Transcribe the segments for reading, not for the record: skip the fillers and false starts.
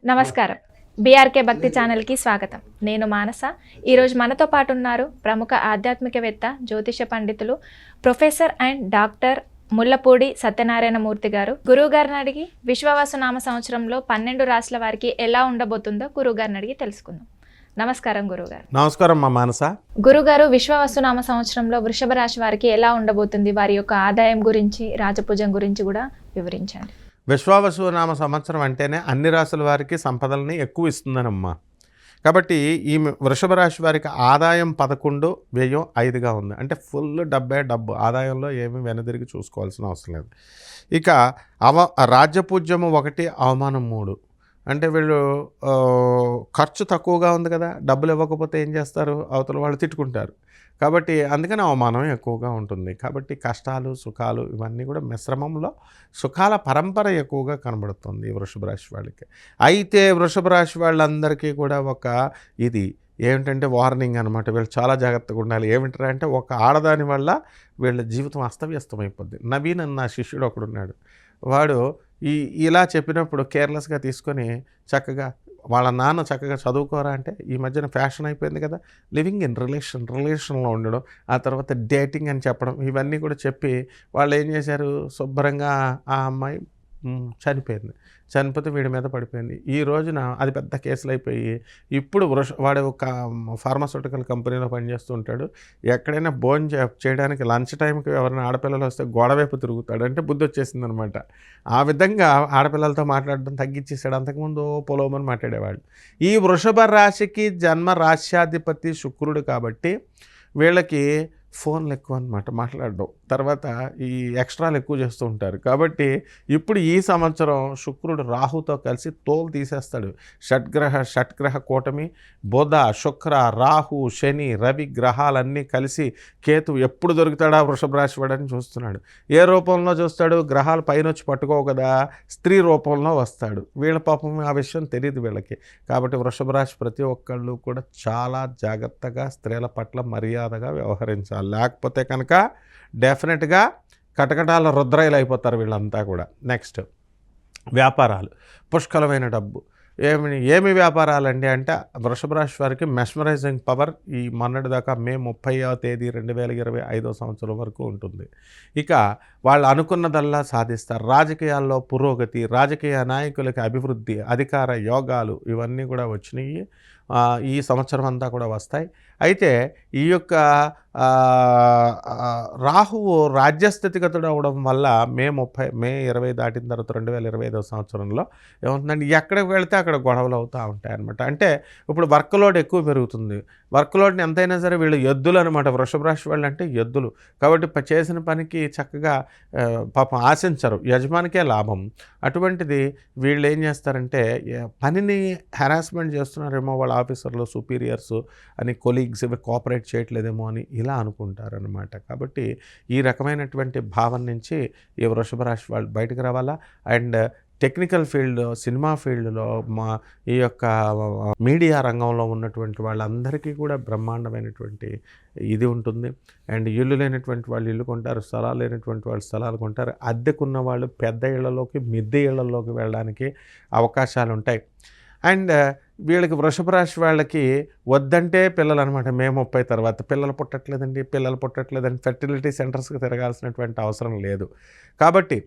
నమస్కారం. బీఆర్కే భక్తి ఛానల్కి స్వాగతం. నేను మానస. ఈరోజు మనతో పాటు ఉన్నారు ప్రముఖ ఆధ్యాత్మికవేత్త, జ్యోతిష పండితులు, professor and doctor Mullapudi Satyanarayana Murthy గారు. గురువుగారిని అడిగి విశ్వవసునామ సంవత్సరంలో 12 రాశుల వారికి ఎలా ఉండబోతుందో గురువుగారిని అడిగి తెలుసుకుందాం. నమస్కారం గురువుగారు. నమస్కారం మా మానస. గురుగారు, విశ్వవసునామ సంవత్సరంలో వృషభ రాశి వారికి ఎలా ఉండబోతుంది, వారి యొక్క ఆదాయం గురించి, రాజపూజం గురించి కూడా వివరించండి. విశ్వావసునామ సంవత్సరం అంటేనే అన్ని రాశుల వారికి సంపదల్ని ఎక్కువ ఇస్తుందనమ్మా. కాబట్టి ఈ వృషభ రాశి వారికి ఆదాయం 11, వ్యయం 5గా ఉంది. అంటే ఫుల్ డబ్బు. ఆదాయంలో ఏమీ వెనదిరిగి చూసుకోవాల్సిన అవసరం లేదు. ఇక రాజ్యపూజ్యము 1, అవమానం 3. అంటే వీళ్ళు ఖర్చు తక్కువగా ఉంది కదా, డబ్బులు ఇవ్వకపోతే ఏం చేస్తారు, అవతల వాళ్ళు తిట్టుకుంటారు. కాబట్టి అందుకని అవమానం ఎక్కువగా ఉంటుంది. కాబట్టి కష్టాలు, సుఖాలు ఇవన్నీ కూడా మిశ్రమంలో సుఖాల పరంపర ఎక్కువగా కనబడుతుంది ఈ వృషభ రాశి వాళ్ళకి. అయితే వృషభ రాశి వాళ్ళందరికీ కూడా ఒక ఇది ఏమిటంటే వార్నింగ్ అనమాట. వీళ్ళు చాలా జాగ్రత్తగా ఉండాలి. ఏమిటంటే అంటే ఒక ఆడదాని వల్ల వీళ్ళ జీవితం అస్తవ్యస్తం అయిపోద్ది. నవీన్ అన్న శిష్యుడు ఒకడున్నాడు. వాడు ఇలా చెప్పినప్పుడు కేర్లెస్గా తీసుకొని చక్కగా వాళ్ళ నాన్న చక్కగా చదువుకోరా అంటే, ఈ మధ్యన ఫ్యాషన్ అయిపోయింది కదా, లివింగ్ ఇన్ రిలేషన్లో ఉండడం, ఆ తర్వాత డేటింగ్ అని చెప్పడం, ఇవన్నీ కూడా చెప్పి వాళ్ళు ఏం చేశారు, శుభ్రంగా ఆ అమ్మాయి చనిపోయింది. చనిపోతే వీడి మీద పడిపోయింది. ఈ రోజున అది పెద్ద కేసులు అయిపోయి ఇప్పుడు వాడు ఒక ఫార్మాస్యూటికల్ కంపెనీలో పనిచేస్తూ ఉంటాడు. ఎక్కడైనా చేయడానికి లంచ్ టైంకి ఎవరైనా ఆడపిల్లలు వస్తే గోడవైపు తిరుగుతాడు. అంటే బుద్ధి వచ్చేసింది అనమాట. ఆ విధంగా ఆడపిల్లలతో మాట్లాడడం తగ్గించేసాడు. అంతకుముందు పొలోమని మాట్లాడేవాళ్ళు. ఈ వృషభ రాశికి జన్మ రాశ్యాధిపతి శుక్రుడు కాబట్టి వీళ్ళకి ఫోన్లు ఎక్కువ అనమాట, మాట్లాడడం. తర్వాత ఈ ఎక్స్ట్రాలు ఎక్కువ చేస్తూ ఉంటారు. కాబట్టి ఇప్పుడు ఈ సంవత్సరం శుక్రుడు రాహుతో కలిసి తోలు తీసేస్తాడు. షట్గ్రహ కూటమి, బుధ, శుక్ర, రాహు, శని, రవి గ్రహాలన్నీ కలిసి కేతు ఎప్పుడు దొరుకుతాడా వృషభ రాశి వాడని చూస్తున్నాడు. ఏ రూపంలో చూస్తాడు, గ్రహాలు పైన వచ్చి పట్టుకోవు కదా, స్త్రీ రూపంలో వస్తాడు. వీళ్ళ పాపం ఆ విషయం తెలియదు వీళ్ళకి. కాబట్టి వృషభ రాశి ప్రతి ఒక్కళ్ళు కూడా చాలా జాగ్రత్తగా స్త్రీల పట్ల మర్యాదగా వ్యవహరించాలి. లేకపోతే కనుక డెఫినెట్గా కటకటాల రుద్రాయిలు అయిపోతారు వీళ్ళంతా కూడా. నెక్స్ట్ వ్యాపారాలు, పుష్కలమైన డబ్బు. ఏమి వ్యాపారాలండి అంటే వృషభ రాశి వారికి మెస్మరైజింగ్ పవర్ ఈ మొన్నటి దాకా మే 30వ తేదీ 2025 సంవత్సరం వరకు ఉంటుంది. ఇక వాళ్ళు అనుకున్నదల్లా సాధిస్తారు. రాజకీయాల్లో పురోగతి, రాజకీయ నాయకులకి అభివృద్ధి, అధికార యోగాలు ఇవన్నీ కూడా వచ్చినాయి. ఈ సంవత్సరం అంతా కూడా వస్తాయి. అయితే ఈ యొక్క రాహువు రాజ్యస్థితిగతుడు అవడం వల్ల మే 20 దాటిన తర్వాత 2025 సంవత్సరంలో ఏమవుతుందంటే ఎక్కడికి వెళితే అక్కడ గొడవలు అవుతూ ఉంటాయి అనమాట. అంటే ఇప్పుడు వర్క్ లోడ్ ఎక్కువ పెరుగుతుంది. వర్క్ లోడ్ని ఎంతైనా సరే వీళ్ళు ఎద్దులు అనమాట. వృషభ రాశి వాళ్ళు అంటే ఎద్దులు. కాబట్టి చేసిన పనికి చక్కగా పాపం ఆశించరు, యజమానికే లాభం. అటువంటిది వీళ్ళు ఏం చేస్తారంటే పనిని హెరాస్మెంట్ చేస్తున్నారేమో వాళ్ళ ఆఫీసర్లు, సుపీరియర్స్ అని, కొలీగ్స్ ఇవి కోఆపరేట్ చేయట్లేదేమో అని ఇలా అనుకుంటారనమాట. కాబట్టి ఈ రకమైనటువంటి భావం నుంచి ఈ వృషభ రాశి వాళ్ళు బయటకు రావాలా. అండ్ టెక్నికల్ ఫీల్డ్, సినిమా ఫీల్డ్లో, ఈ యొక్క మీడియా రంగంలో ఉన్నటువంటి వాళ్ళందరికీ కూడా బ్రహ్మాండమైనటువంటి ఇది ఉంటుంది. అండ్ ఇల్లు లేనటువంటి వాళ్ళు ఇల్లు కొంటారు, స్థలాలు లేనటువంటి వాళ్ళు స్థలాలు కొంటారు. అద్దెకున్న వాళ్ళు పెద్ద ఇళ్లలోకి, మిద్దె ఇళ్లలోకి వెళ్ళడానికి అవకాశాలు ఉంటాయి. అండ్ వీళ్ళకి వృషభ రాశి వాళ్ళకి వద్దంటే పిల్లలు అనమాట. మే 30 తర్వాత పిల్లలు పుట్టట్లేదండి ఫెర్టిలిటీ సెంటర్స్కి తిరగాల్సినటువంటి అవసరం లేదు. కాబట్టి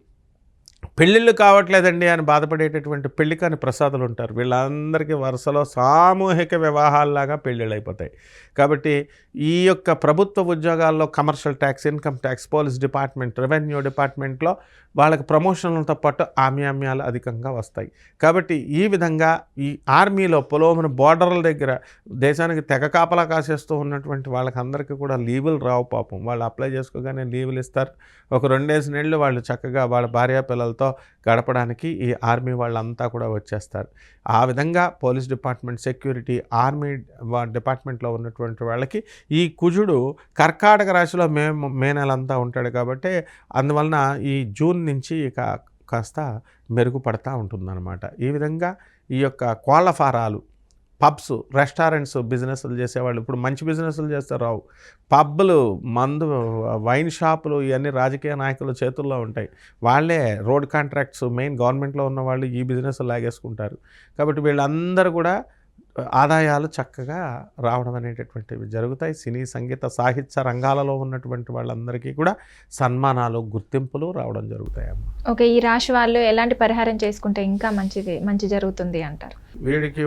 పెళ్ళిళ్ళు కావట్లేదండి అని బాధపడేటటువంటి పెళ్లి కాని ప్రసాదులు ఉంటారు. వీళ్ళందరికీ వరుసలో సామూహిక వివాహాల్లాగా పెళ్ళిళ్ళు అయిపోతాయి. కాబట్టి ఈ యొక్క ప్రభుత్వ ఉద్యోగాల్లో commercial tax, income tax, police department, revenue డిపార్ట్మెంట్లో వాళ్ళకి ప్రమోషన్లతో పాటు ఆమ్యామ్యాలు అధికంగా వస్తాయి. కాబట్టి ఈ విధంగా ఈ ఆర్మీలో పొలోమన బోర్డర్ల దగ్గర దేశానికి తెగ కాపలా కాసేస్తూ ఉన్నటువంటి వాళ్ళకి అందరికీ కూడా లీవులు రావు పాపం. వాళ్ళు అప్లై చేసుకోగానే లీవులు ఇస్తారు. ఒక 2 నెలలు వాళ్ళు చక్కగా వాళ్ళ భార్య పిల్లలతో గడపడానికి ఈ ఆర్మీ వాళ్ళంతా కూడా వచ్చేస్తారు. ఆ విధంగా పోలీస్ డిపార్ట్మెంట్, సెక్యూరిటీ, ఆర్మీ డిపార్ట్మెంట్లో ఉన్నటువంటి వాళ్ళకి ఈ కుజుడు కర్కాటక రాశిలో మే నెలంతా ఉంటాడు. కాబట్టి అందువలన ఈ జూన్ నుంచి ఇక కాస్త మెరుగుపడతా ఉంటుందన్నమాట. ఈ విధంగా ఈ యొక్క కోళ్ల ఫారాలు, పబ్స్, రెస్టారెంట్స్ బిజినెస్లు చేసేవాళ్ళు ఇప్పుడు మంచి బిజినెస్లు చేస్తారు రావు. పబ్బులు, మందు, వైన్ షాపులు ఇవన్నీ రాజకీయ నాయకుల చేతుల్లో ఉంటాయి. వాళ్ళే రోడ్ కాంట్రాక్ట్స్ మెయిన్ గవర్నమెంట్లో ఉన్న వాళ్ళు ఈ బిజినెస్ లాగేసుకుంటారు. కాబట్టి వీళ్ళందరూ కూడా ఆదాయాలు చక్కగా రావడం అనేటటువంటివి జరుగుతాయి. సినీ, సంగీత, సాహిత్య రంగాలలో ఉన్నటువంటి వాళ్ళందరికీ కూడా సన్మానాలు, గుర్తింపులు రావడం జరుగుతాయమ్మ. ఓకే, ఈ రాశి వాళ్ళు ఎలాంటి పరిహారం చేసుకుంటే ఇంకా మంచి జరుగుతుంది అంటారు? వీడికి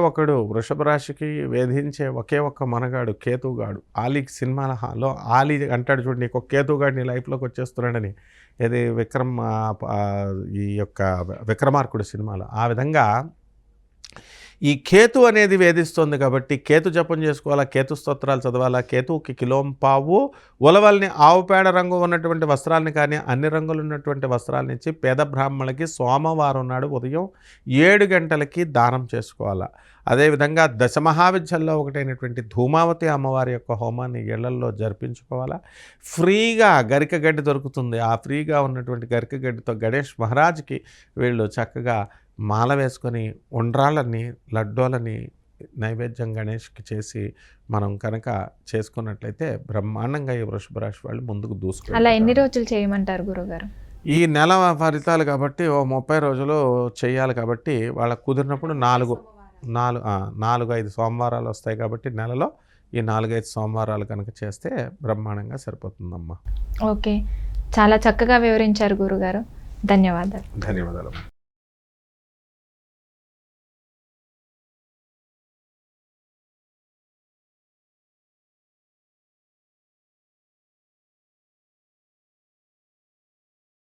ఒకడు వృషభ రాశికి వేధించే ఒకే ఒక్క మనగాడు కేతుగాడు. ఆలీకి సినిమాలో ఆలీ అంటాడు చూడు, నీకు ఒక కేతుగాడు నీ లైఫ్లోకి వచ్చేస్తున్నాడని. ఇది ఈ యొక్క విక్రమార్కుడు సినిమాలో ఆ విధంగా ఈ కేతు అనేది వేధిస్తుంది. కాబట్టి కేతు జపం చేసుకోవాలా, కేతు స్తోత్రాలు చదవాలా. కేతువుకి కిలోంపావు ఉలవల్ని, ఆవు పేడ రంగు ఉన్నటువంటి వస్త్రాలని కానీ అన్ని రంగులు ఉన్నటువంటి వస్త్రాలని ఇచ్చి పేద బ్రాహ్మణులకి సోమవారం నాడు ఉదయం 7 గంటలకి దానం చేసుకోవాలా. అదేవిధంగా దశమహావిద్యల్లో ఒకటైనటువంటి ధూమావతి అమ్మవారి యొక్క హోమాన్ని ఇళ్లల్లో జరిపించుకోవాలా. ఫ్రీగా గరిక గడ్డి దొరుకుతుంది. ఆ ఫ్రీగా ఉన్నటువంటి గరిక గడ్డితో గణేష్ మహారాజ్కి వీళ్ళు చక్కగా మాల వేసుకొని ఉండ్రాళ్ళని, లడ్డూలని నైవేద్యం గణేష్కి చేసి మనం కనుక చేసుకున్నట్లయితే బ్రహ్మాండంగా ఈ వృషభ రాశి వాళ్ళు ముందుకు దూసుకు. అలా ఎన్ని రోజులు చేయమంటారు గురుగారు? ఈ నెల ఫలితాలు కాబట్టి 30 రోజులు చేయాలి. కాబట్టి వాళ్ళకు కుదిరినప్పుడు 4-5 సోమవారాలు వస్తాయి. కాబట్టి నెలలో ఈ 4-5 సోమవారాలు కనుక చేస్తే బ్రహ్మాండంగా సరిపోతుందమ్మా. ఓకే, చాలా చక్కగా వివరించారు గురుగారు. ధన్యవాదాలు. ధన్యవాదాలు.